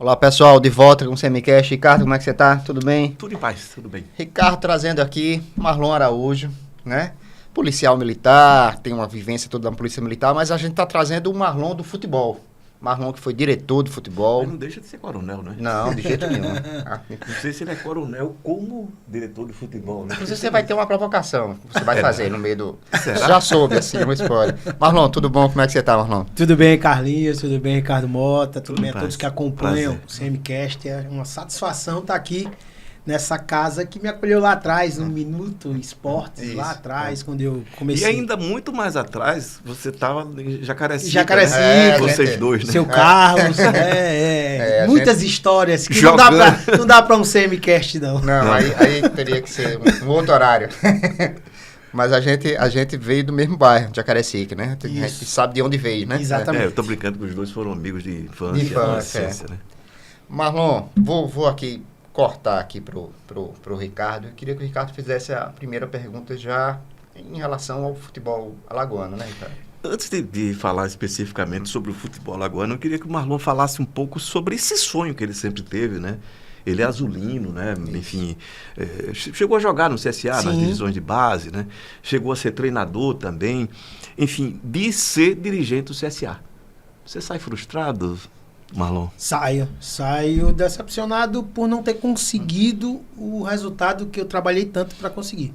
Olá pessoal, de volta com o Semicast. Ricardo, como é que você tá? Tudo bem? Tudo em paz, tudo bem. Ricardo trazendo aqui Marlon Araújo, né? Policial militar, tem uma vivência toda na polícia militar, mas a gente tá trazendo o Marlon do futebol. Marlon que foi diretor de futebol. Mas não deixa de ser coronel, né? Não, de jeito nenhum. Não sei se ele é coronel como diretor de futebol, né? Inclusive você vai ter uma provocação que você vai fazer no meio do... Será? Já soube, assim, um spoiler. Marlon, tudo bom? Como é que você tá, Marlon? Tudo bem, Carlinhos? Tudo bem, Ricardo Mota? Tudo bem a todos que acompanham Prazer. o CMCast. É uma satisfação estar aqui nessa casa que me acolheu lá atrás, no Minuto Esportes, Isso, lá atrás, quando eu E comecei. ainda muito mais atrás, você estava em Jacarecica, Jacarecica, né? é, Vocês gente. dois, né? Seu Carlos, a muitas histórias que Jogando. não dá pra um CMCast, não. Não, aí teria que ser um outro horário. Mas a gente veio do mesmo bairro, Jacarecica, né? A gente Isso. sabe de onde veio, né? Exatamente. Eu tô brincando que os dois foram amigos de infância. De infância, adolescência, né? Marlon, vou aqui cortar aqui pro Ricardo. Eu queria que o Ricardo fizesse a primeira pergunta já em relação ao futebol alagoano, né, Ricardo? Antes de falar especificamente sobre o futebol alagoano, eu queria que o Marlon falasse um pouco sobre esse sonho que ele sempre teve, né? Ele é azulino, né? Enfim, chegou a jogar no CSA, nas Sim. divisões de base, né? Chegou a ser treinador também. Enfim, de ser dirigente do CSA. Você sai frustrado, Marlon? Saio decepcionado por não ter conseguido o resultado que eu trabalhei tanto para conseguir.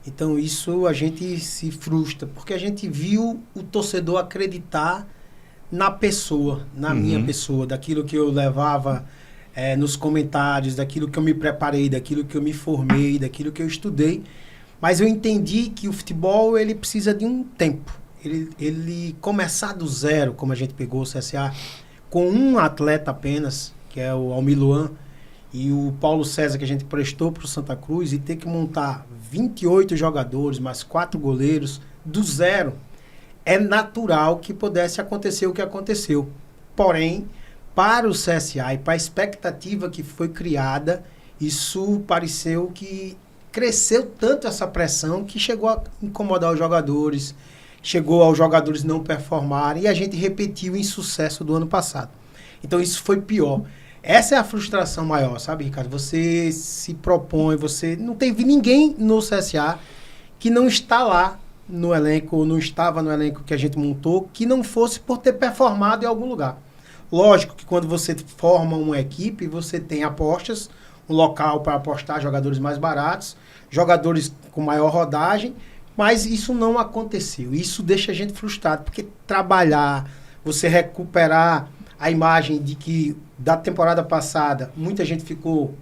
Então isso a gente se frustra, porque a gente viu o torcedor acreditar na pessoa, na minha pessoa, daquilo que eu levava nos comentários, daquilo que eu me preparei, daquilo que eu me formei, daquilo que eu estudei. Mas eu entendi que o futebol ele precisa de um tempo. Ele começar do zero, como a gente pegou o CSA, com um atleta apenas, que é o Almir Luan, e o Paulo César, que a gente prestou para o Santa Cruz, e ter que montar 28 jogadores, mais 4 goleiros, do zero, é natural que pudesse acontecer o que aconteceu. Porém, para o CSA e para a expectativa que foi criada, isso pareceu que cresceu tanto essa pressão que chegou a incomodar os jogadores, chegou aos jogadores não performarem e a gente repetiu o insucesso do ano passado. Então isso foi pior. Essa é a frustração maior, sabe, Ricardo? Você se propõe, você não teve ninguém no CSA que não está lá no elenco, ou não estava no elenco que a gente montou, que não fosse por ter performado em algum lugar. Lógico que quando você forma uma equipe, você tem apostas, um local para apostar jogadores mais baratos, jogadores com maior rodagem, mas isso não aconteceu. Isso deixa a gente frustrado, porque trabalhar, você recuperar a imagem de que da temporada passada muita gente ficou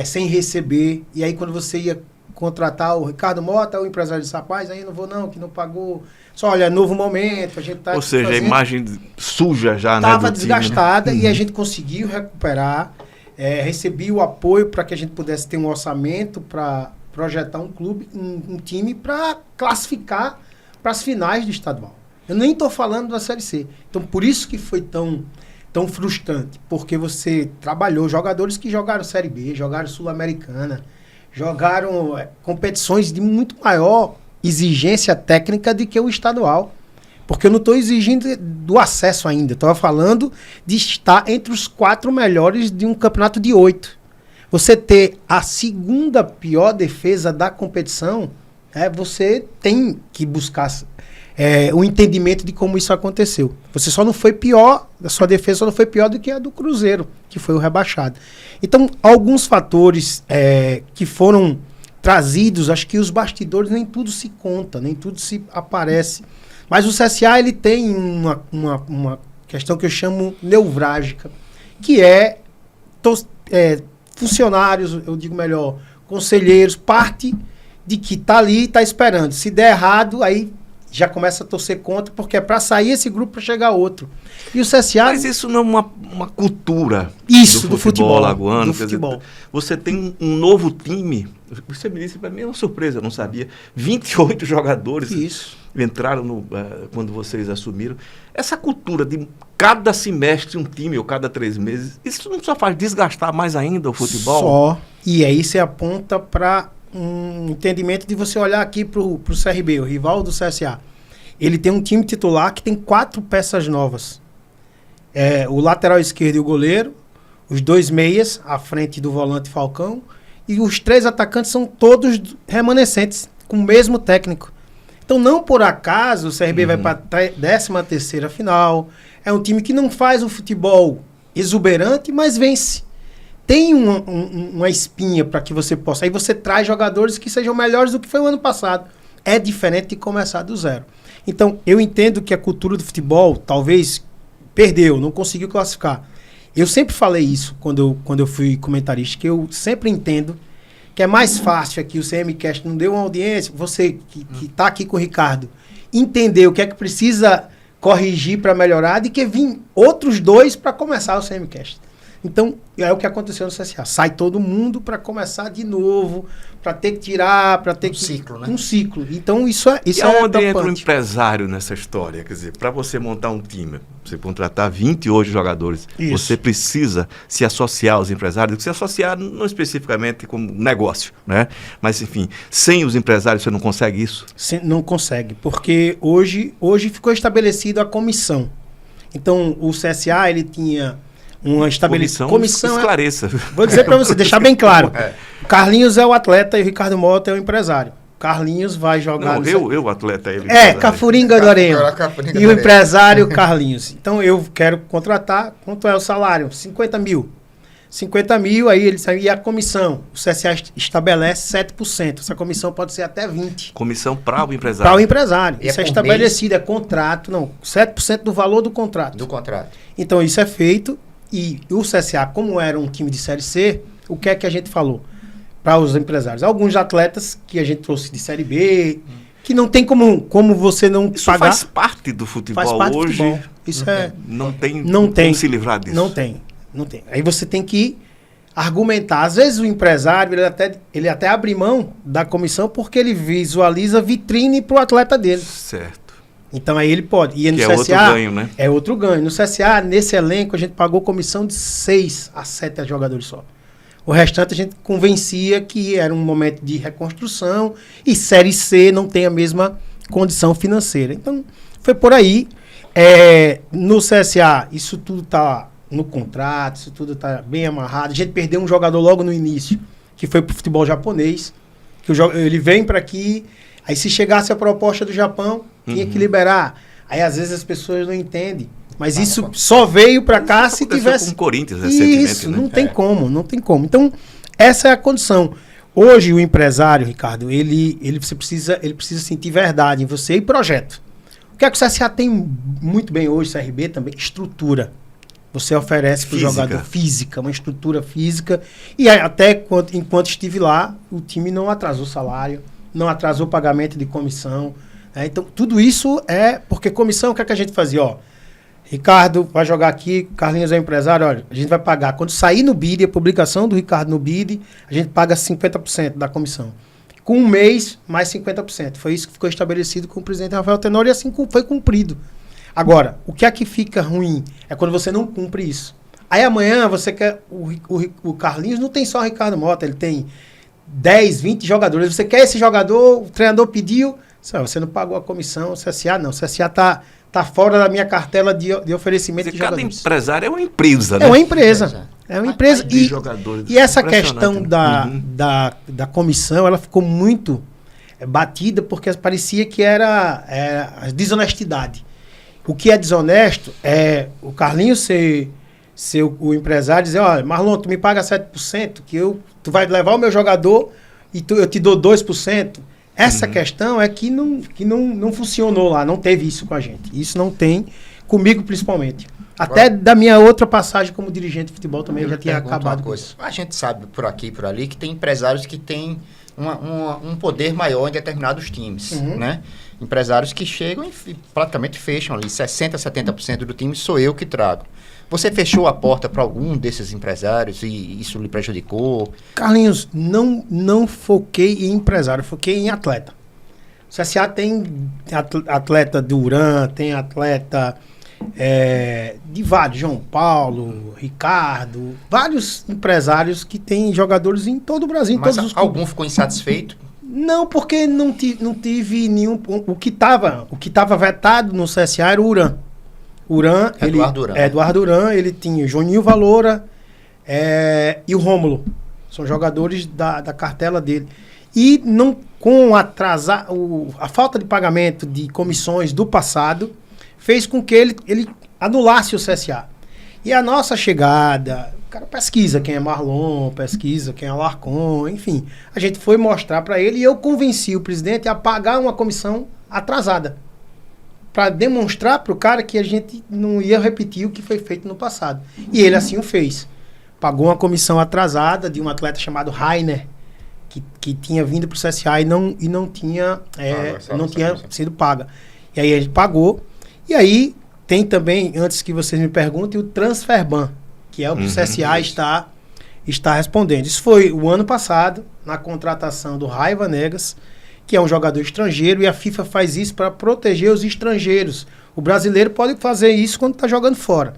sem receber, e aí quando você ia contratar o Ricardo Mota, o empresário disse, rapaz, aí não vou não, que não pagou. Só, olha, novo momento, a gente tá... Ou seja, a imagem suja já, né? Estava do time, desgastada, né? e a gente conseguiu recuperar, recebi o apoio para que a gente pudesse ter um orçamento para projetar um clube, um time para classificar para as finais do estadual. Eu nem estou falando da Série C. Então, por isso que foi tão frustrante, porque você trabalhou jogadores que jogaram Série B, jogaram Sul-Americana, jogaram competições de muito maior exigência técnica do que o estadual. Porque eu não estou exigindo do acesso ainda. Estou falando de estar entre os 4 melhores de um campeonato de 8. Você ter a segunda pior defesa da competição, você tem que buscar o entendimento de como isso aconteceu. Você só não foi pior, a sua defesa só não foi pior do que a do Cruzeiro, que foi o rebaixado. Então, alguns fatores que foram trazidos, acho que os bastidores nem tudo se conta, nem tudo se aparece. Mas o CSA ele tem uma questão que eu chamo neurálgica, que funcionários, eu digo melhor, conselheiros, parte de que está ali e está esperando. Se der errado, aí já começa a torcer contra, porque é para sair esse grupo para chegar outro. E o CSA... Mas isso não é uma cultura do futebol alagoano. Do futebol. Dizer, você tem um novo time. Você me disse, para mim é uma surpresa, eu não sabia. 28 jogadores Isso. entraram quando vocês assumiram. Essa cultura de cada semestre um time, ou cada 3 meses, isso não só faz desgastar mais ainda o futebol? Só. E aí você aponta para um entendimento de você olhar aqui para o CRB, o rival do CSA. Ele tem um time titular que tem 4 peças novas. O lateral esquerdo e o goleiro, os 2 meias, à frente do volante Falcão, e os 3 atacantes são todos remanescentes, com o mesmo técnico. Então, não por acaso, o CRB vai para a 13ª final. É um time que não faz um futebol exuberante, mas vence. Tem uma espinha para que você possa... Aí você traz jogadores que sejam melhores do que foi o ano passado. É diferente de começar do zero. Então, eu entendo que a cultura do futebol, talvez, perdeu, não conseguiu classificar. Eu sempre falei isso quando eu fui comentarista, que eu sempre entendo que é mais fácil aqui, o CMCast não deu uma audiência, você que está aqui com o Ricardo, entender o que é que precisa corrigir para melhorar, de que vir outros 2 para começar o CMCast. Então, é o que aconteceu no CSA. Sai todo mundo para começar de novo, para ter que tirar, para ter que... ciclo, né? Um ciclo. Então, isso é onde entra o empresário nessa história? Quer dizer, para você montar um time, você contratar 28 jogadores, você precisa se associar aos empresários, se associar não especificamente como negócio, né? Mas, enfim, sem os empresários você não consegue isso? Não consegue, porque hoje ficou estabelecida a comissão. Então, o CSA, ele tinha... uma comissão esclareça. Vou dizer para você, deixar bem claro. O Carlinhos é o atleta e o Ricardo Mota é o empresário. Carlinhos vai jogar... Não, eu atleta, ele Cafuringa do Areia. E o empresário, Carlinhos. Então, eu quero contratar, quanto é o salário? 50 mil. 50 mil, aí ele sai, e a comissão? O CSA estabelece 7%. Essa comissão pode ser até 20%. Comissão para o empresário. Para o empresário. E isso é estabelecido, é contrato. Não, 7% do valor do contrato. Do contrato. Então, isso é feito. E o CSA, como era um time de Série C, o que é que a gente falou para os empresários? Alguns atletas que a gente trouxe de Série B, que não tem como você não isso pagar. Isso faz parte do futebol faz parte hoje. Do futebol. Isso não tem como se livrar disso. Não tem. Aí você tem que argumentar. Às vezes o empresário, ele até abre mão da comissão porque ele visualiza vitrine para o atleta dele. Certo. Então aí ele pode. E no que CSA, é outro ganho, né? É outro ganho. No CSA, nesse elenco, a gente pagou comissão de 6 a 7 jogadores só. O restante a gente convencia que era um momento de reconstrução e Série C não tem a mesma condição financeira. Então, foi por aí. No CSA, isso tudo está no contrato, isso tudo está bem amarrado. A gente perdeu um jogador logo no início, que foi pro futebol japonês. Que ele vem para aqui, aí se chegasse a proposta do Japão, tinha que liberar. Aí às vezes as pessoas não entendem. Mas isso só veio para cá se tivesse... com o Corinthians recentemente, isso, né? não tem como. Então, essa é a condição. Hoje o empresário, Ricardo, ele precisa sentir verdade em você e projeto. O que é que o CSA tem muito bem hoje, CRB também? Estrutura. Você oferece para o jogador física, uma estrutura física. E até enquanto estive lá, o time não atrasou salário, não atrasou pagamento de comissão. Então, tudo isso é porque comissão, o que é que a gente fazia? Ricardo vai jogar aqui, Carlinhos é empresário, olha, a gente vai pagar. Quando sair no BID, a publicação do Ricardo no BID, a gente paga 50% da comissão. Com um mês, mais 50%. Foi isso que ficou estabelecido com o presidente Rafael Tenório e assim foi cumprido. Agora, o que é que fica ruim é quando você não cumpre isso. Aí amanhã você quer... O Carlinhos não tem só o Ricardo Mota, ele tem 10, 20 jogadores. Você quer esse jogador, o treinador pediu, você não pagou a comissão, o CSA não. O CSA tá fora da minha cartela de oferecimento de jogadores. Cada empresário é uma empresa, né? É uma empresa. É uma empresa. E essa questão né? da comissão, ela ficou muito batida porque parecia que era desonestidade. O que é desonesto é o Carlinhos ser o empresário dizer, olha, Marlon, tu me paga 7%, que tu vai levar o meu jogador e eu te dou 2%. Essa questão é que não funcionou lá, não teve isso com a gente. Isso não tem, comigo principalmente. Até da minha outra passagem como dirigente de futebol também já tinha acabado com isso. A gente sabe por aqui e por ali que tem empresários que têm um poder maior em determinados times, né? Empresários que chegam e praticamente fecham ali, 60%, 70% do time sou eu que trago. Você fechou a porta para algum desses empresários e isso lhe prejudicou? Carlinhos, não foquei em empresário, foquei em atleta. O CSA tem atleta do Uran, tem atleta de vários, João Paulo, Ricardo, vários empresários que têm jogadores em todo o Brasil. Mas todos algum ficou insatisfeito? Não, porque não tive nenhum... O que estava vetado no CSA era o Uran. Eduardo Uran, ele tinha Joninho Valora, e o Rômulo. São jogadores da cartela dele. E não, com a falta de pagamento de comissões do passado, fez com que ele anulasse o CSA. E a nossa chegada, o cara pesquisa quem é Marlon, pesquisa quem é Alarcon, enfim. A gente foi mostrar para ele e eu convenci o presidente a pagar uma comissão atrasada. Para demonstrar para o cara que a gente não ia repetir o que foi feito no passado. E ele assim o fez. Pagou uma comissão atrasada de um atleta chamado Rainer, que tinha vindo para o CSA e não tinha sido paga. E aí ele pagou. E aí tem também, antes que vocês me perguntem, o Transferban, que é o que o CSA está respondendo. Isso foi o ano passado, na contratação do Raiva Negas, que é um jogador estrangeiro, e a FIFA faz isso para proteger os estrangeiros. O brasileiro pode fazer isso quando está jogando fora.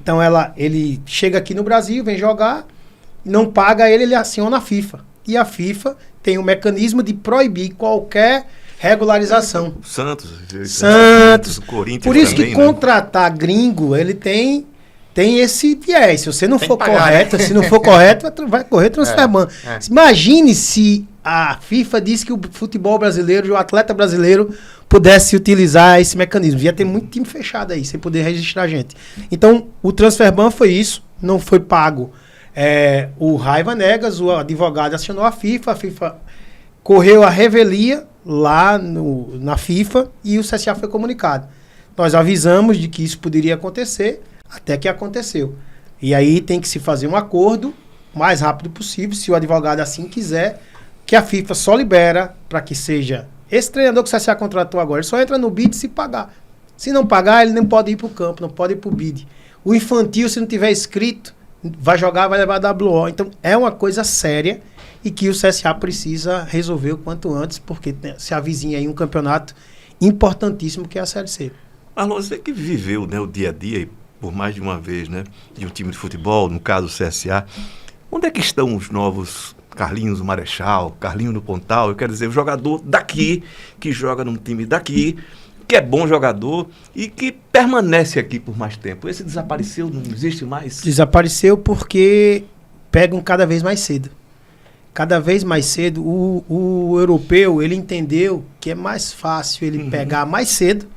Então ele chega aqui no Brasil, vem jogar, não paga ele aciona a FIFA. E a FIFA tem um mecanismo de proibir qualquer regularização. Santos, Corinthians. Por isso também, que contratar gringo, ele tem esse viés. Se você não for correto, vai correr Transferban. Imagine se a FIFA disse que o futebol brasileiro, o atleta brasileiro pudesse utilizar esse mecanismo. Ia ter muito time fechado aí, sem poder registrar gente. Então, o Transferban foi isso, não foi pago. O Raiva Negas, o advogado, acionou a FIFA correu a revelia lá na FIFA e o CSA foi comunicado. Nós avisamos de que isso poderia acontecer, até que aconteceu. E aí tem que se fazer um acordo o mais rápido possível, se o advogado assim quiser, que a FIFA só libera para que seja esse treinador que o CSA contratou agora, ele só entra no bid se pagar. Se não pagar, ele não pode ir para o campo, não pode ir para o bid. O infantil, se não tiver inscrito, vai jogar, vai levar WO. Então, é uma coisa séria e que o CSA precisa resolver o quanto antes, porque se avizinha aí um campeonato importantíssimo que é a Série C. Marlon, você que viveu, né, o dia a dia, por mais de uma vez, né, de um time de futebol, no caso o CSA, onde é que estão os novos Carlinhos do Marechal, Carlinhos do Pontal? Eu quero dizer, o jogador daqui, que joga num time daqui, que é bom jogador e que permanece aqui por mais tempo. Esse desapareceu, não existe mais? Desapareceu porque pegam cada vez mais cedo. Cada vez mais cedo, o europeu, ele entendeu que é mais fácil ele pegar mais cedo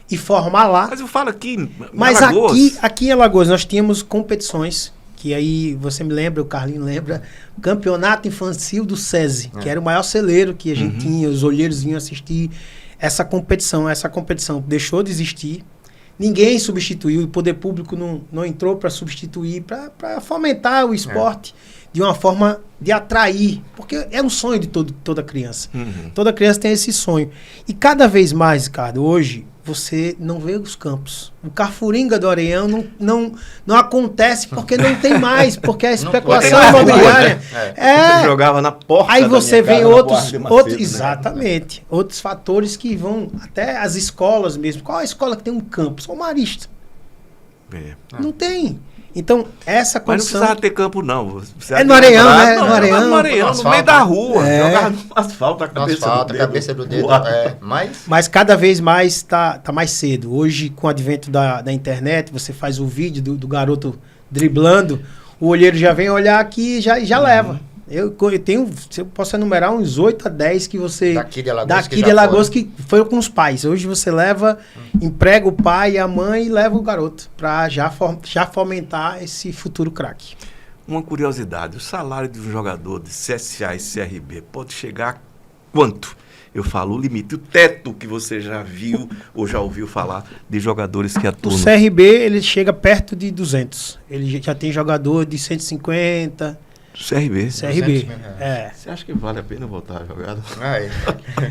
e formar lá. Mas eu falo aqui em Alagoas. Aqui em Alagoas nós tínhamos competições, que aí você me lembra, o Carlinho lembra, Campeonato Infantil do SESI, que era o maior celeiro que a gente tinha, os olheiros vinham assistir. Essa competição deixou de existir. Ninguém substituiu, o poder público não entrou para substituir, para fomentar o esporte de uma forma de atrair, porque é um sonho de toda criança. Toda criança tem esse sonho. E cada vez mais, Ricardo, hoje você não vê os campos. O Carfuringa do Areião não acontece porque não tem mais, porque a especulação imobiliária Você jogava na porta. Aí você vê outros Macedo, exatamente, outros fatores que vão até as escolas mesmo. Qual é a escola que tem um campo? Só o Marista. Não tem. Então, essa condição... Mas não precisava ter campo, não. No Areião, né? No Areião. No Areião, no meio da rua. Jogava no asfalto, a cabeça do dedo. Mas cada vez mais tá mais cedo. Hoje, com o advento da internet, você faz o vídeo do garoto driblando, o olheiro já vem olhar aqui e já leva. Eu posso enumerar uns 8 a 10 que você... Daqui de Alagoas que foi com os pais. Hoje você leva, emprega o pai e a mãe e leva o garoto para já fomentar esse futuro craque. Uma curiosidade, o salário de um jogador de CSA e CRB pode chegar a quanto? Eu falo o limite, o teto que você já viu ou já ouviu falar de jogadores que atuam. O CRB, ele chega perto de 200. Ele já tem jogador de 150... CRB. Você acha que vale a pena voltar a jogar?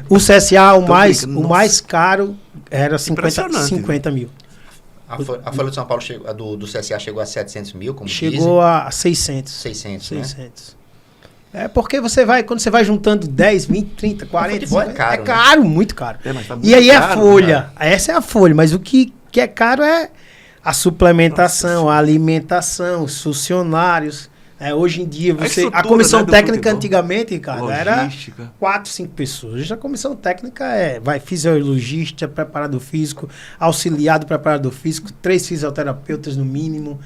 O CSA, o mais caro era 50 mil. A Folha de São Paulo, do CSA chegou a 700 mil, como chegou dizem. A 600. 600. É porque quando você vai juntando 10, 20, 30, 40... É caro, caro, muito caro. Mas tá muito e aí caro, a folha, essa é a folha, mas o que é caro é a suplementação, a alimentação, os funcionários... hoje em dia, a comissão técnica antigamente, Ricardo, logística. Era 4, 5 pessoas. Hoje a comissão técnica vai fisiologista, preparador físico, auxiliar do preparador físico, 3 fisioterapeutas no mínimo,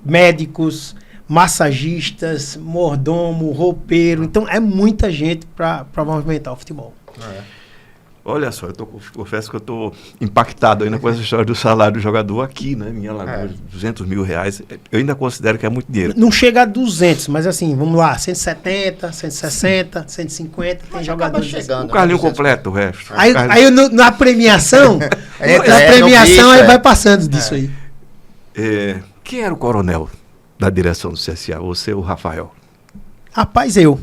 médicos, massagistas, mordomo, roupeiro. Então, é muita gente para movimentar o futebol. Olha só, confesso que eu estou impactado ainda com essa história do salário do jogador aqui, né? Em Alagoas, 200 mil reais. Eu ainda considero que é muito dinheiro. Não chega a 200, mas assim, vamos lá, 170, 160, 150, tem jogadores chegando. O Carlinho completo, o resto. Aí na premiação, aí vai passando disso aí. Quem era o coronel da direção do CSA? Você ou o Rafael? Rapaz, eu.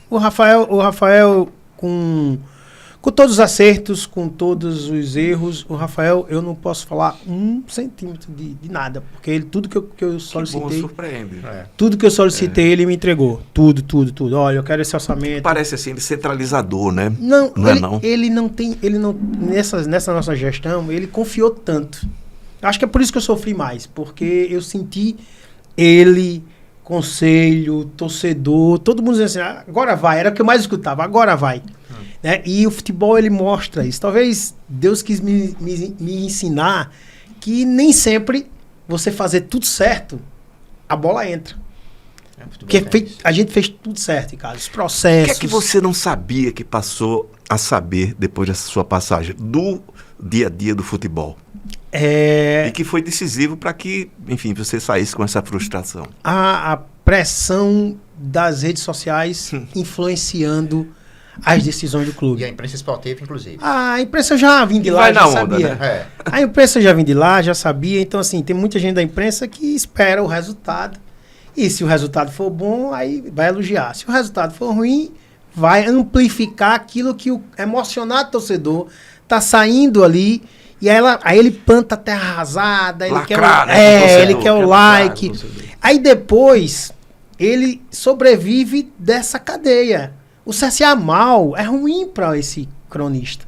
O Rafael com todos os acertos, com todos os erros, o Rafael, eu não posso falar 1 centímetro de nada, porque ele, tudo que eu solicitei, surpreende. Tudo que eu solicitei, ele me entregou. Tudo. Olha, eu quero esse orçamento. Parece assim, centralizador, né? Não. Ele não, nessa nossa gestão, ele confiou tanto. Acho que é por isso que eu sofri mais, porque eu senti ele, conselho, torcedor, todo mundo dizendo assim, agora vai, era o que eu mais escutava, agora vai. Né? E o futebol, ele mostra isso. Talvez Deus quis me ensinar que nem sempre você fazer tudo certo, a bola entra. Porque a gente fez tudo certo, cara. Os processos. O que é que você não sabia que passou a saber depois dessa sua passagem do dia a dia do futebol? E que foi decisivo para que, enfim, você saísse com essa frustração. A pressão das redes sociais influenciando as decisões do clube. E a imprensa esportiva, inclusive. A imprensa já vim de lá, já sabia. Né? A imprensa já vim de lá, já sabia. Então, assim, tem muita gente da imprensa que espera o resultado. E se o resultado for bom, aí vai elogiar. Se o resultado for ruim, vai amplificar aquilo que o emocionado torcedor tá saindo ali. E aí ele planta a terra arrasada, ele quer o like. Aí depois, ele sobrevive dessa cadeia. O CSA mal é ruim para esse cronista.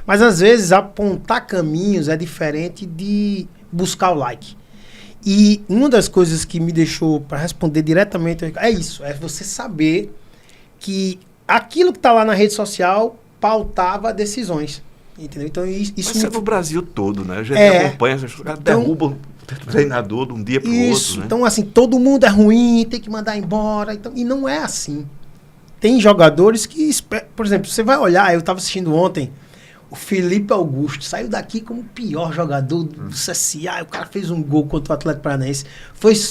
Mas às vezes apontar caminhos é diferente de buscar o like. E uma das coisas que me deixou para responder diretamente é isso. É você saber que aquilo que está lá na rede social pautava decisões. Entendeu? Então isso é no Brasil todo, né? A gente acompanha, os caras derrubam o treinador de um dia para o outro. Né? Então, assim, todo mundo é ruim, tem que mandar embora. Então, e não é assim. Tem jogadores que, por exemplo, você vai olhar, eu estava assistindo ontem, o Felipe Augusto saiu daqui como o pior jogador do CSA, o cara fez um gol contra o Atlético Paranaense,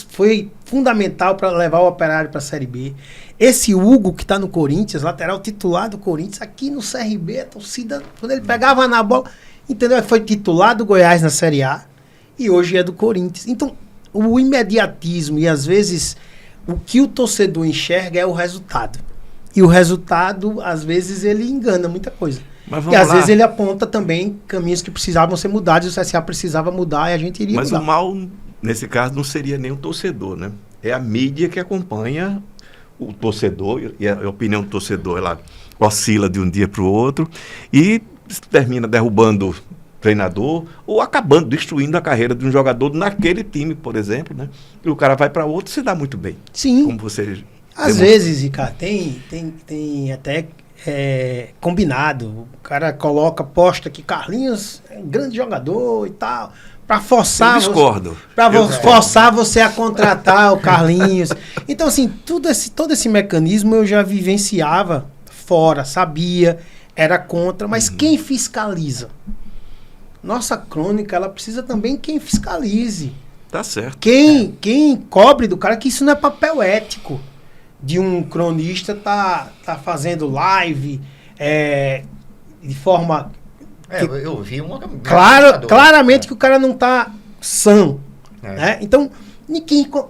foi fundamental para levar o Operário para a Série B. Esse Hugo, que está no Corinthians, lateral titular do Corinthians, aqui no CRB, a torcida, quando ele pegava na bola, entendeu? Foi titular do Goiás na Série A e hoje é do Corinthians. Então, o imediatismo e às vezes o que o torcedor enxerga é o resultado. E o resultado, às vezes, ele engana muita coisa. E às vezes ele aponta também caminhos que precisavam ser mudados, e o CSA precisava mudar e a gente iria mudar. Mas o mal, nesse caso, não seria nem o torcedor, né? É a mídia que acompanha o torcedor, e a opinião do torcedor, ela oscila de um dia para o outro, e termina derrubando o treinador, ou acabando, destruindo a carreira de um jogador naquele time, por exemplo, né? E o cara vai para outro e se dá muito bem. Sim. Como você... Às vezes, Ricardo, tem até combinado. O cara posta que Carlinhos é um grande jogador e tal, para forçar. Eu discordo. Forçar você a contratar o Carlinhos. Então, assim, todo esse mecanismo eu já vivenciava fora, sabia, era contra, mas quem fiscaliza? Nossa crônica, ela precisa também quem fiscalize. Tá certo. Quem cobre do cara, que isso não é papel ético de um cronista tá fazendo live de forma... eu vi uma... Claramente que o cara não tá sã. Né? Então,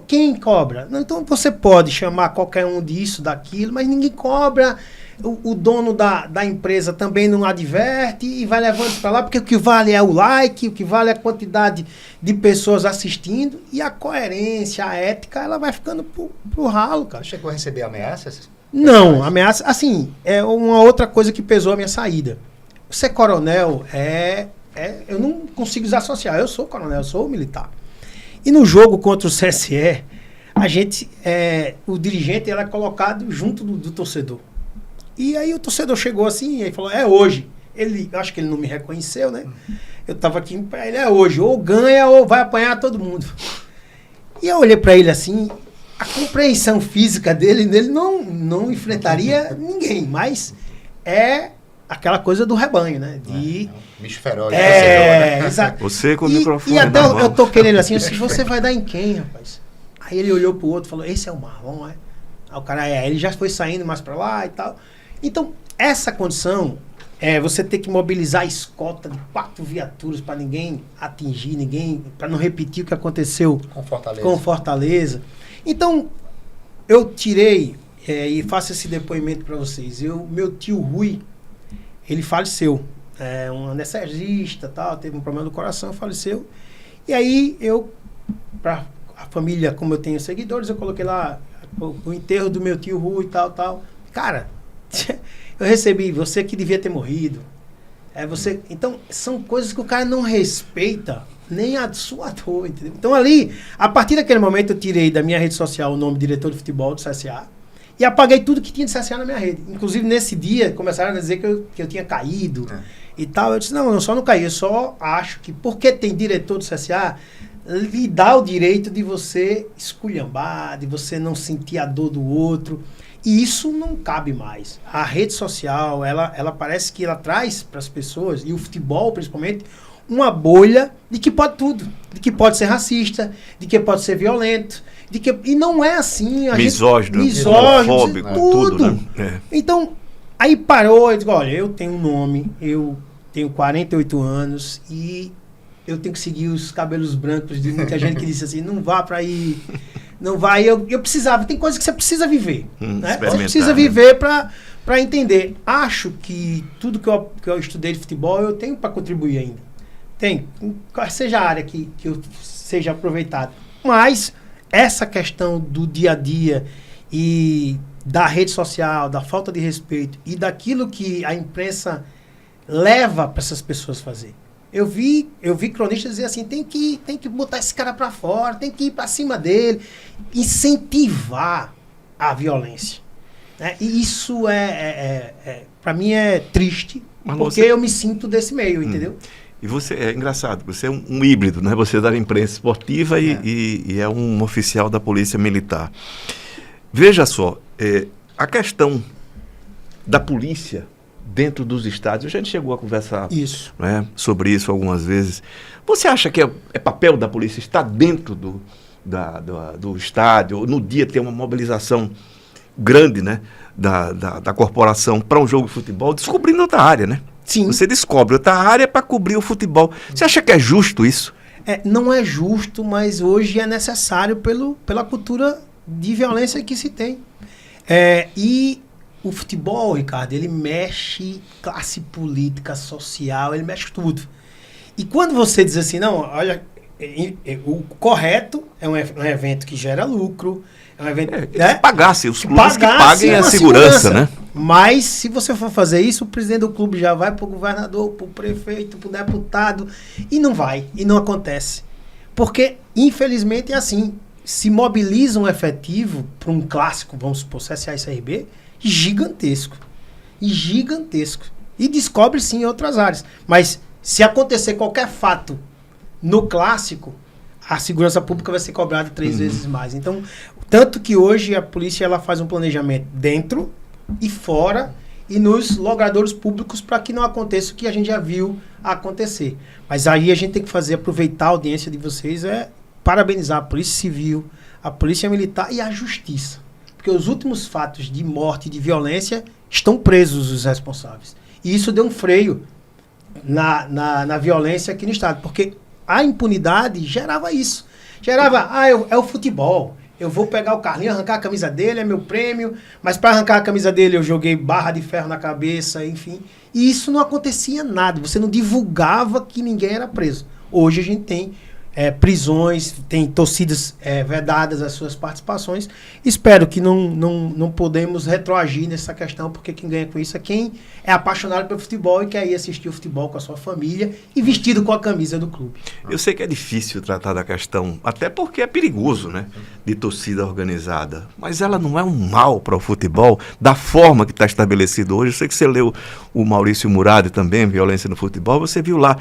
quem cobra? Então, você pode chamar qualquer um disso, daquilo, mas ninguém cobra. O dono da empresa também não adverte e vai levando isso para lá, porque o que vale é o like, o que vale é a quantidade de pessoas assistindo, e a coerência, a ética, ela vai ficando pro ralo, cara. Você chegou a receber ameaças? Não, ameaça, assim, é uma outra coisa que pesou a minha saída. Ser coronel eu não consigo desassociar, eu sou coronel, eu sou militar. E no jogo contra o CSE, o dirigente era colocado junto do torcedor. E aí o torcedor chegou assim e falou, é hoje. Acho que ele não me reconheceu, né? Eu tava aqui pra ele, é hoje. Ou ganha ou vai apanhar todo mundo. E eu olhei pra ele assim a compreensão física dele não enfrentaria ninguém, mas é aquela coisa do rebanho, né? Bicho feroz. Exato. Você com o microfone E até na mão. eu toquei nele assim, você vai dar em quem, rapaz? Aí ele olhou pro outro e falou, esse é o Marlon, é? Aí o cara, ele já foi saindo mais pra lá e tal. Então, essa condição, você ter que mobilizar a escolta de 4 viaturas para ninguém atingir, para não repetir o que aconteceu com Fortaleza. Então, eu tirei, e faço esse depoimento para vocês, meu tio Rui, ele faleceu, um anestesista, tal, teve um problema do coração, faleceu. E aí para a família, como eu tenho seguidores, eu coloquei lá o enterro do meu tio Rui e tal. Cara, eu recebi, você que devia ter morrido. Você. Então, são coisas que o cara não respeita nem a sua dor, entendeu? Então ali, a partir daquele momento, eu tirei da minha rede social o nome diretor de futebol do CSA e apaguei tudo que tinha de CSA na minha rede. Inclusive, nesse dia, começaram a dizer que eu tinha caído e tal. Eu disse, não, eu só não caí, eu só acho que porque tem diretor do CSA, lhe dá o direito de você esculhambar, de você não sentir a dor do outro. E isso não cabe mais. A rede social, ela parece que ela traz para as pessoas, e o futebol principalmente, uma bolha de que pode tudo. De que pode ser racista, de que pode ser violento, e não é assim. Misógino, homofóbico, tudo. Né? Então, aí parou, eu digo, olha, eu tenho um nome, eu tenho 48 anos e eu tenho que seguir os cabelos brancos de muita gente que disse assim, não vá para aí, não vai. Eu precisava, tem coisas que você precisa viver. Né? Você precisa viver para entender. Acho que tudo que eu estudei de futebol, eu tenho para contribuir ainda. Tem, seja a área que eu seja aproveitado. Mas essa questão do dia a dia e da rede social, da falta de respeito e daquilo que a imprensa leva para essas pessoas fazer. Eu vi cronistas dizer assim, tem que botar esse cara para fora, tem que ir para cima dele, incentivar a violência. Né? E isso para mim é triste, mas porque eu me sinto desse meio, entendeu? E você, é engraçado, você é um híbrido, né? Você é da imprensa esportiva e é um oficial da Polícia Militar. Veja só, a questão da polícia dentro dos estádios, a gente chegou a conversar sobre isso algumas vezes. Você acha que é papel da polícia estar dentro do estádio, no dia ter uma mobilização grande, né, da corporação para um jogo de futebol, descobrindo outra área, né? Sim. Você descobre outra área para cobrir o futebol. Você acha que é justo isso? Não é justo, mas hoje é necessário pela cultura de violência que se tem. E o futebol, Ricardo, ele mexe classe política, social, ele mexe tudo. E quando você diz assim, não, olha, o correto é um evento que gera lucro, é um evento... Se pagasse, os clubes que paguem a segurança, né? Mas, se você for fazer isso, o presidente do clube já vai pro governador, pro prefeito, pro deputado, e não vai, e não acontece. Porque, infelizmente, é assim, se mobiliza um efetivo para um clássico, vamos supor, CSA e CRB, gigantesco. E descobre, sim, em outras áreas. Mas, se acontecer qualquer fato no clássico, a segurança pública vai ser cobrada 3 vezes mais. Então, tanto que hoje a polícia ela faz um planejamento dentro e fora e nos logradouros públicos para que não aconteça o que a gente já viu acontecer. Mas aí a gente tem que aproveitar a audiência de vocês, parabenizar a Polícia Civil, a Polícia Militar e a Justiça. Porque os últimos fatos de morte e de violência estão presos os responsáveis. E isso deu um freio na violência aqui no estado, porque a impunidade gerava isso. É o futebol. Eu vou pegar o Carlinho, arrancar a camisa dele, é meu prêmio, mas para arrancar a camisa dele eu joguei barra de ferro na cabeça, enfim. E isso não acontecia nada, você não divulgava que ninguém era preso. Hoje a gente tem prisões, tem torcidas vedadas as suas participações. Espero que não podemos retroagir nessa questão, porque quem ganha com isso é quem é apaixonado pelo futebol e quer ir assistir o futebol com a sua família e vestido com a camisa do clube. Eu sei que é difícil tratar da questão, até porque é perigoso, né, de torcida organizada, mas ela não é um mal para o futebol da forma que está estabelecido hoje. Eu sei que você leu o Maurício Murad também, Violência no Futebol, você viu lá.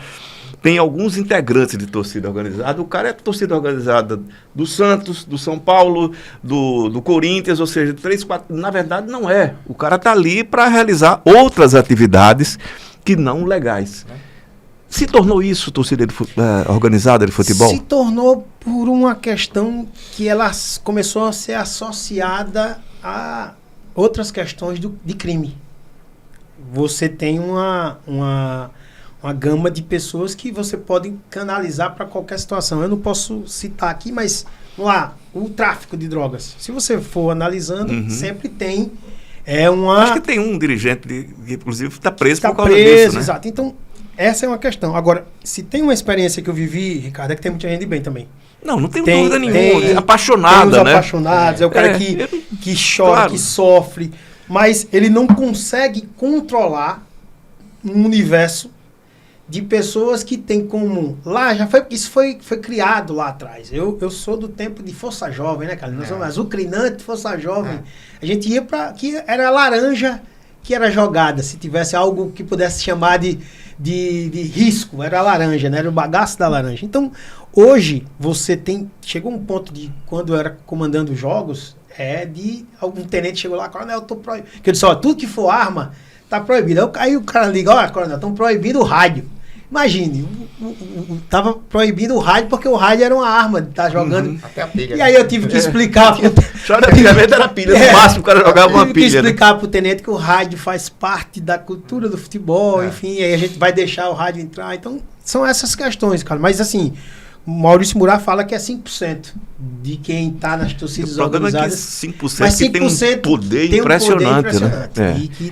Tem alguns integrantes de torcida organizada organizada, o cara é torcida organizada do Santos, do São Paulo, do Corinthians, ou seja, 3, 4... Na verdade, não é. O cara está ali para realizar outras atividades que não legais. Se tornou isso torcida organizada de futebol? Se tornou por uma questão que ela começou a ser associada a outras questões de crime. Você tem uma gama de pessoas que você pode canalizar para qualquer situação. Eu não posso citar aqui, mas vamos lá, o tráfico de drogas. Se você for analisando, sempre tem Acho que tem um dirigente que inclusive está preso por causa disso, né? Exato. Então, essa é uma questão. Agora, se tem uma experiência que eu vivi, Ricardo, é que tem muita gente de bem também. Não tenho dúvida nenhuma. É apaixonada, tem os né? apaixonados, é o cara que chora, claro, que sofre, mas ele não consegue controlar um universo de pessoas que tem como... Isso foi criado lá atrás. Eu sou do tempo de Força Jovem, né, cara? Nós somos azucrinante, Força Jovem. A gente ia para... que era laranja que era jogada. Se tivesse algo que pudesse chamar de risco, era a laranja, né? Era o bagaço da laranja. Então, hoje, você tem... Chegou um ponto de... Quando eu era comandando os jogos, de algum tenente chegou lá, coronel, eu tô proibido. Que eu disse, tudo que for arma... tá proibido. Aí o cara liga, coronel, estão proibindo o rádio. Imagine, tava proibido o rádio porque o rádio era uma arma, tá jogando. Até a pilha. E aí eu tive que explicar. Antigamente era pilha, no máximo o cara jogava uma pilha. Eu tive que explicar pro tenente que o rádio faz parte da cultura do futebol, enfim, aí a gente vai deixar o rádio entrar. Então, são essas questões, cara. Mas assim, Maurício Murat fala que é 5% de quem está nas torcidas organizadas. É que 5%, mas 5% que tem um poder impressionante, né?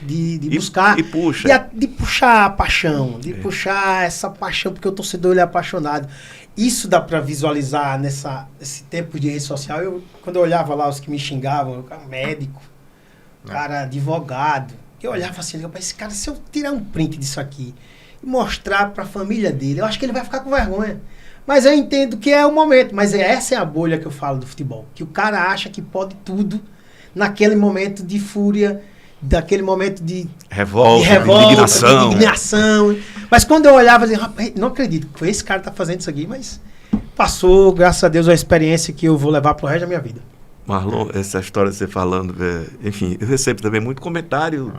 De buscar e puxa. De puxar a paixão, de puxar essa paixão, porque o torcedor ele é apaixonado. Isso dá para visualizar nesse tempo de rede social. Quando eu olhava lá os que me xingavam, eu era médico, cara, advogado, eu olhava assim, esse cara, se eu tirar um print disso aqui e mostrar para a família dele, eu acho que ele vai ficar com vergonha. Mas eu entendo que é o momento. Mas essa é a bolha que eu falo do futebol. Que o cara acha que pode tudo naquele momento de fúria, daquele momento de revolta, de indignação. Mas quando eu olhava, eu dizia, não acredito, foi esse cara que tá fazendo isso aqui. Mas passou, graças a Deus, a experiência que eu vou levar pro resto da minha vida. Marlon, essa história de você falando, enfim, eu recebo também muito comentário...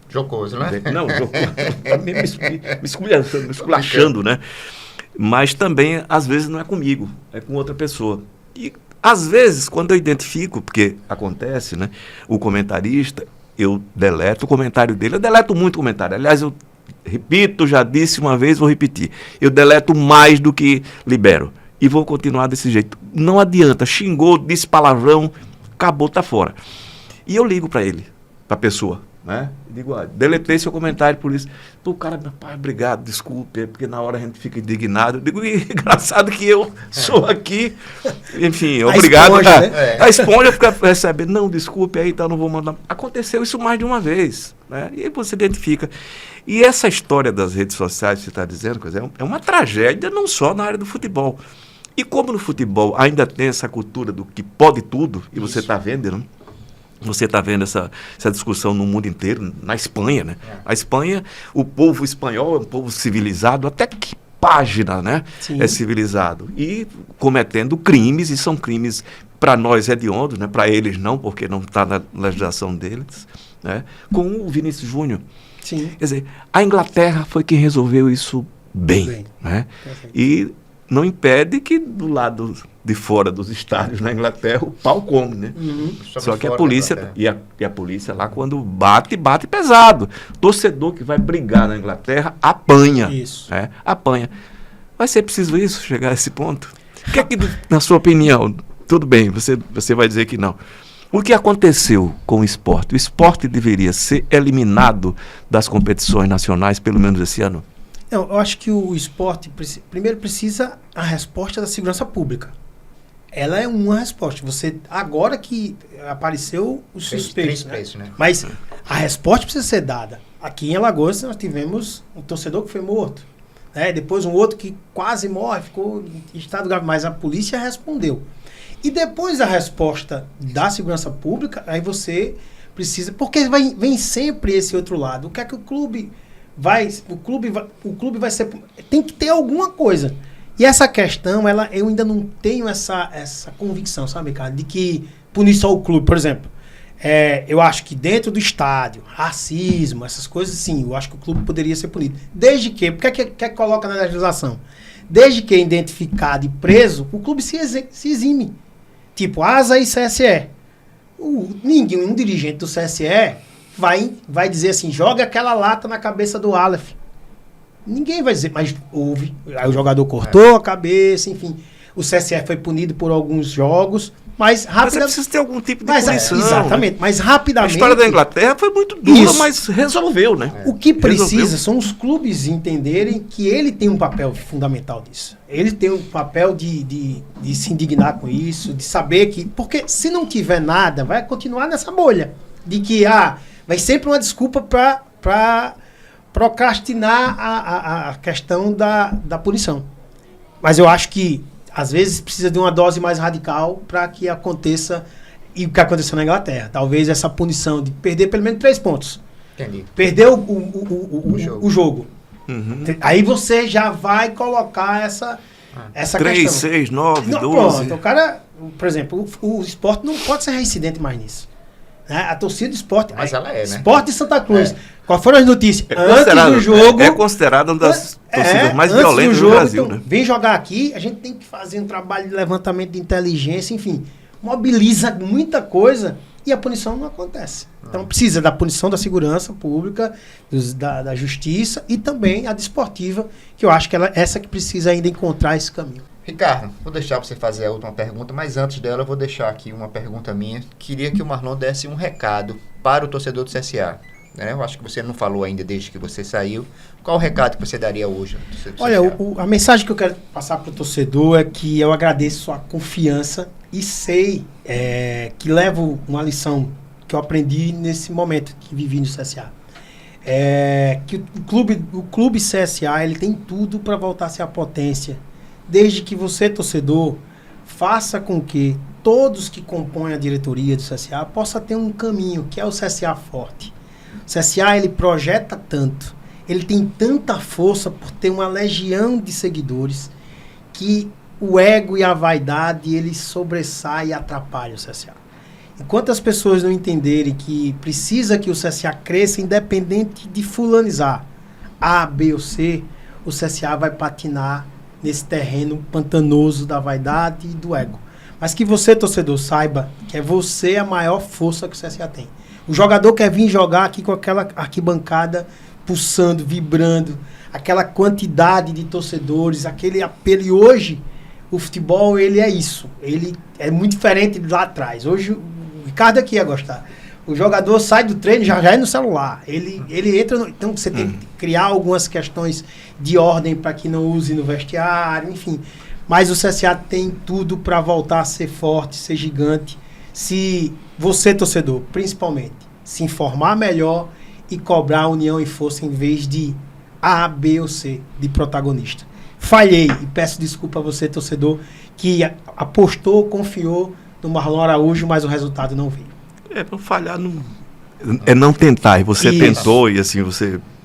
Jocoso, né? Não, jocoso. me esculachando, né? Mas também, às vezes, não é comigo, é com outra pessoa. E, às vezes, quando eu identifico, porque acontece, né? O comentarista, eu deleto o comentário dele. Eu deleto muito comentário. Aliás, eu repito, já disse uma vez, vou repetir. Eu deleto mais do que libero. E vou continuar desse jeito. Não adianta. Xingou, disse palavrão, acabou, tá fora. E eu ligo para ele, para a pessoa. Né? Digo, deletei seu comentário por isso. Pô, o cara, pai, obrigado, desculpe, porque na hora a gente fica indignado. Eu digo, engraçado que eu sou aqui, enfim, obrigado. Esponja, né? A esponja fica recebendo, não, desculpe aí, então não vou mandar. Aconteceu isso mais de uma vez, né? E aí você identifica. E essa história das redes sociais que você está dizendo, é uma tragédia não só na área do futebol. E como no futebol ainda tem essa cultura do que pode tudo, e você está vendo, né? Você está vendo essa discussão no mundo inteiro, na Espanha, né? A Espanha, o povo espanhol é um povo civilizado, até que página, né? Sim. É civilizado. E cometendo crimes, e são crimes, para nós, hediondos, né? Para eles não, porque não está na legislação deles, né? Com o Vinícius Júnior. Sim. Quer dizer, a Inglaterra foi quem resolveu isso bem. Né? E não impede que do lado de fora dos estádios na Inglaterra o pau come, né? Só que a polícia e a polícia lá, quando bate pesado. Torcedor que vai brigar na Inglaterra apanha. Isso. Né? Apanha. Vai ser preciso isso, chegar a esse ponto? O que é que, na sua opinião, tudo bem, você vai dizer que não. O que aconteceu com o esporte? O esporte deveria ser eliminado das competições nacionais, pelo menos esse ano? Não, eu acho que o esporte primeiro precisa a resposta da segurança pública. Ela é uma resposta. Agora que apareceu os suspeitos, né? Mas a resposta precisa ser dada. Aqui em Alagoas nós tivemos um torcedor que foi morto. Né? Depois um outro que quase morre, ficou em estado grave, mas a polícia respondeu. E depois da resposta da segurança pública, aí você precisa... Porque vem sempre esse outro lado. O que é que o clube vai ser... Tem que ter alguma coisa. E essa questão, eu ainda não tenho essa convicção, sabe, cara, de que punir só o clube, por exemplo. Eu acho que dentro do estádio, racismo, essas coisas, sim, eu acho que o clube poderia ser punido. Desde que, por que coloca na legislação? Desde que identificado e preso, o clube se exime. Tipo, ASA e CSE. Um dirigente do CSE vai dizer assim, joga aquela lata na cabeça do Aleph. Ninguém vai dizer, mas houve. Aí o jogador cortou a cabeça, enfim. O CSE foi punido por alguns jogos, mas rapidamente... Mas precisa ter algum tipo de punição. Exatamente, né? Mas rapidamente... A história da Inglaterra foi muito dura, mas resolveu, né? O que precisa são os clubes entenderem que ele tem um papel fundamental nisso. Ele tem um papel de se indignar com isso, de saber que... Porque se não tiver nada, vai continuar nessa bolha. De que, vai sempre uma desculpa para procrastinar a questão da punição. Mas eu acho que às vezes precisa de uma dose mais radical para que aconteça o que aconteceu na Inglaterra. Talvez essa punição de perder pelo menos 3 pontos. Entendi. Perder o jogo. Uhum. Aí você já vai colocar essa 3, questão. 6, 9, 12. Pronto, o cara, por exemplo, o esporte não pode ser reincidente mais nisso. Né? A torcida do esporte... Mas ela é, né? Esporte de Santa Cruz. Quais foram as notícias? Antes do jogo... É considerada uma das torcidas mais violentas do Brasil, então, né? Vem jogar aqui, a gente tem que fazer um trabalho de levantamento de inteligência, enfim, mobiliza muita coisa e a punição não acontece. Então precisa da punição da segurança pública, da justiça e também a desportiva, que eu acho que essa que precisa ainda encontrar esse caminho. Ricardo, vou deixar você fazer a última pergunta, mas antes dela eu vou deixar aqui uma pergunta minha. Queria que o Marlon desse um recado para o torcedor do CSA. Eu acho que você não falou ainda desde que você saiu. Qual o recado que você daria hoje? Olha, a mensagem que eu quero passar para o torcedor é que eu agradeço a confiança e sei que levo uma lição que eu aprendi nesse momento que vivi no CSA. Que o clube CSA ele tem tudo para voltar a ser a potência. Desde que você, torcedor, faça com que todos que compõem a diretoria do CSA possa ter um caminho, que é o CSA forte. O CSA, ele projeta tanto, ele tem tanta força por ter uma legião de seguidores, que o ego e a vaidade, ele sobressai e atrapalha o CSA. Enquanto as pessoas não entenderem que precisa que o CSA cresça, independente de fulanizar A, B ou C, o CSA vai patinar nesse terreno pantanoso da vaidade e do ego. Mas que você, torcedor, saiba que é você a maior força que o CSA tem. O jogador quer vir jogar aqui com aquela arquibancada pulsando, vibrando, aquela quantidade de torcedores, aquele apelo. E hoje, o futebol, ele é isso. Ele é muito diferente de lá atrás. Hoje, o Ricardo aqui ia gostar. O jogador sai do treino, já é no celular. Ele entra... Então, você tem que criar algumas questões de ordem para que não use no vestiário, enfim. Mas o CSA tem tudo para voltar a ser forte, ser gigante. Se você, torcedor, principalmente, se informar melhor e cobrar união e força em vez de A, B ou C de protagonista. Falhei e peço desculpa a você, torcedor, que apostou, confiou no Marlon Araújo, mas o resultado não veio. Não falhar não tentar. E você tentou e assim,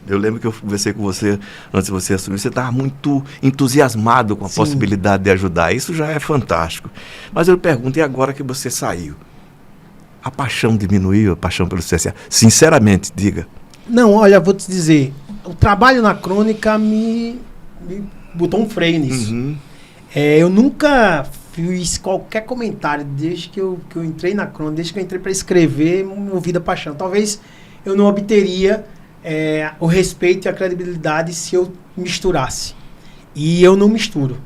eu lembro que eu conversei com você antes de você assumir, você estava muito entusiasmado com a possibilidade de ajudar. Isso já é fantástico. Mas eu pergunto, e agora que você saiu? A paixão diminuiu, a paixão pelo CSA? Sinceramente, diga. Não, olha, vou te dizer, o trabalho na crônica me botou um freio nisso. Uhum. Eu nunca fiz qualquer comentário desde que eu entrei na crônica, desde que eu entrei para escrever, movida a paixão. Talvez eu não obteria o respeito e a credibilidade se eu misturasse. E eu não misturo.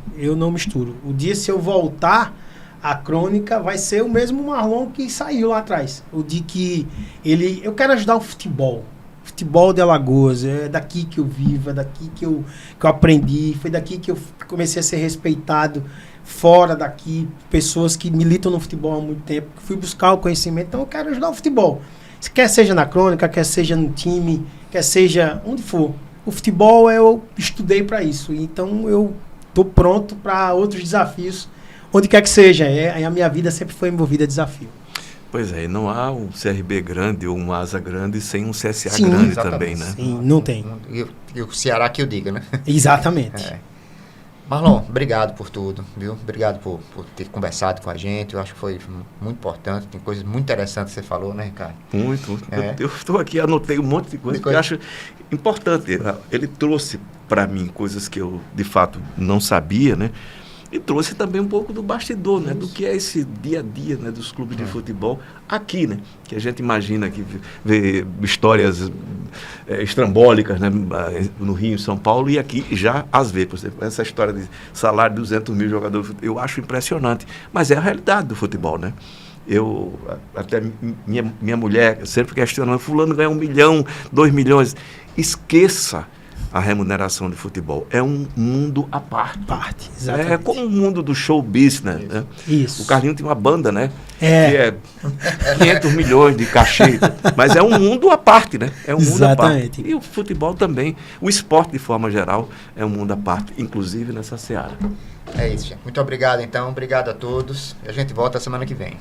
O dia se eu voltar à crônica vai ser o mesmo Marlon que saiu lá atrás. O de que eu quero ajudar o futebol. Futebol de Alagoas, é daqui que eu vivo, é daqui que eu aprendi, foi daqui que eu comecei a ser respeitado fora daqui, pessoas que militam no futebol há muito tempo, fui buscar o conhecimento, então eu quero ajudar o futebol. Quer seja na crônica, quer seja no time, quer seja onde for. O futebol eu estudei para isso, então eu estou pronto para outros desafios, onde quer que seja. A minha vida sempre foi envolvida em desafio. Pois é, não há um CRB grande ou um ASA grande sem um CSA grande também, né? Sim, não tem. E o Ceará que eu diga, né? Exatamente. Marlon, obrigado por tudo, viu? Obrigado por ter conversado com a gente. Eu acho que foi muito importante. Tem coisas muito interessantes que você falou, né, Ricardo? Muito. Eu estou aqui, anotei um monte de coisas que eu acho importante. Ele trouxe para mim coisas que eu, de fato, não sabia, né? E trouxe também um pouco do bastidor, né? Do que é esse dia a dia, né? Dos clubes de futebol aqui, né? Que a gente imagina que vê histórias estrambólicas, né? No Rio, em São Paulo, e aqui já às vezes. Por exemplo, essa história de salário de 200 mil jogadores, eu acho impressionante. Mas é a realidade do futebol, né? Até minha mulher sempre questionando, fulano ganha 1 milhão, 2 milhões. Esqueça a remuneração de futebol. É um mundo à parte. Exatamente. É como o mundo do show business, né? Isso. O Carlinho tem uma banda, né? Que é 500 milhões de cachê. Mas é um mundo à parte, né? É um mundo à parte. E o futebol também. O esporte, de forma geral, é um mundo à parte, inclusive nessa seara. É isso, gente. Muito obrigado, então. Obrigado a todos. A gente volta semana que vem.